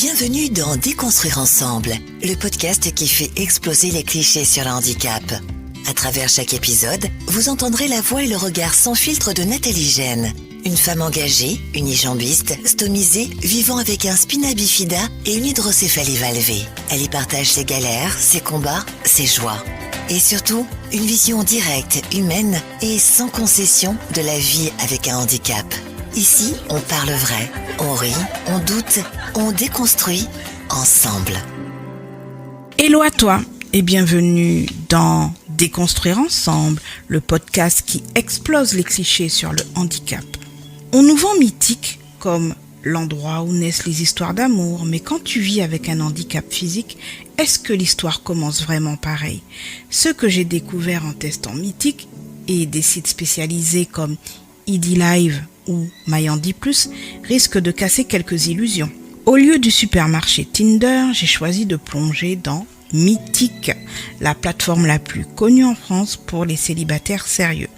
Bienvenue dans Déconstruire ensemble, le podcast qui fait exploser les clichés sur le handicap. À travers chaque épisode, vous entendrez la voix et le regard sans filtre de Nathalie Gène, une femme engagée, unijambiste, stomisée, vivant avec un spina bifida et une hydrocéphalie valvée. Elle y partage ses galères, ses combats, ses joies. Et surtout, une vision directe, humaine et sans concession de la vie avec un handicap. Ici, on parle vrai, on rit, on doute, on déconstruit ensemble. Hello à toi et bienvenue dans Déconstruire ensemble, le podcast qui explose les clichés sur le handicap. On nous vend Mythique comme l'endroit où naissent les histoires d'amour, mais quand tu vis avec un handicap physique, est-ce que l'histoire commence vraiment pareil ? Ce que j'ai découvert en testant Mythique et des sites spécialisés comme ID Live ou MyHandy Plus risquent de casser quelques illusions. Au lieu du supermarché Tinder, j'ai choisi de plonger dans Mythique, la plateforme la plus connue en France pour les célibataires sérieux.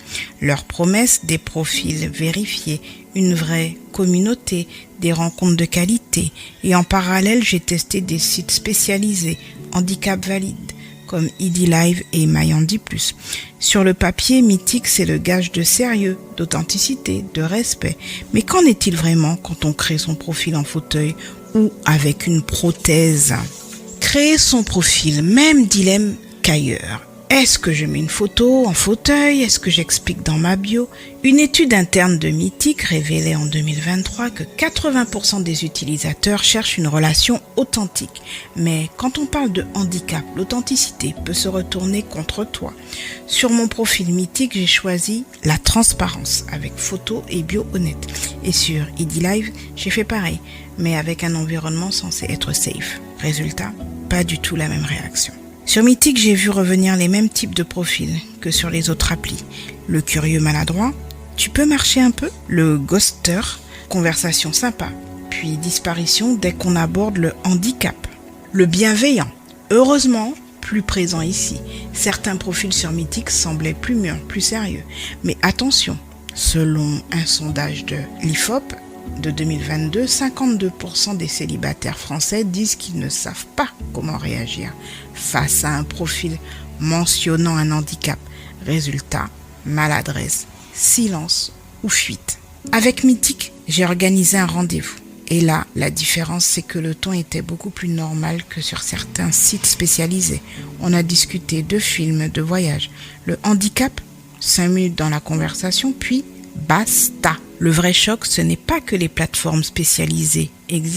Leur promesse, des profils vérifiés, une vraie communauté, des rencontres de qualité. Et en parallèle, j'ai testé des sites spécialisés, handicap valide, comme ID Live et MyHandy Plus. Sur le papier, Mythique, c'est le gage de sérieux, d'authenticité, de respect. Mais qu'en est-il vraiment quand on crée son profil en fauteuil ou avec une prothèse ? Créer son profil, même dilemme qu'ailleurs. Est-ce que je mets une photo en fauteuil ? Est-ce que j'explique dans ma bio ? Une étude interne de Mythique révélait en 2023 que 80% des utilisateurs cherchent une relation authentique. Mais quand on parle de handicap, l'authenticité peut se retourner contre toi. Sur mon profil Mythique, j'ai choisi la transparence avec photo et bio honnête. Et sur ID Live, j'ai fait pareil, mais avec un environnement censé être safe. Résultat, pas du tout la même réaction. Sur Mythique, j'ai vu revenir les mêmes types de profils que sur les autres applis. Le curieux maladroit, tu peux marcher un peu ? Le ghoster, conversation sympa, puis disparition dès qu'on aborde le handicap. Le bienveillant, heureusement plus présent ici. Certains profils sur Mythique semblaient plus mûrs, plus sérieux. Mais attention, selon un sondage de l'IFOP, de 2022, 52% des célibataires français disent qu'ils ne savent pas comment réagir face à un profil mentionnant un handicap. Résultat, maladresse, silence ou fuite. Avec Mythique, j'ai organisé un rendez-vous. Et là, la différence, c'est que le ton était beaucoup plus normal que sur certains sites spécialisés. On a discuté de films, de voyages. Le handicap, 5 minutes dans la conversation, puis basta. Le vrai choc, ce n'est pas que les plateformes spécialisées existent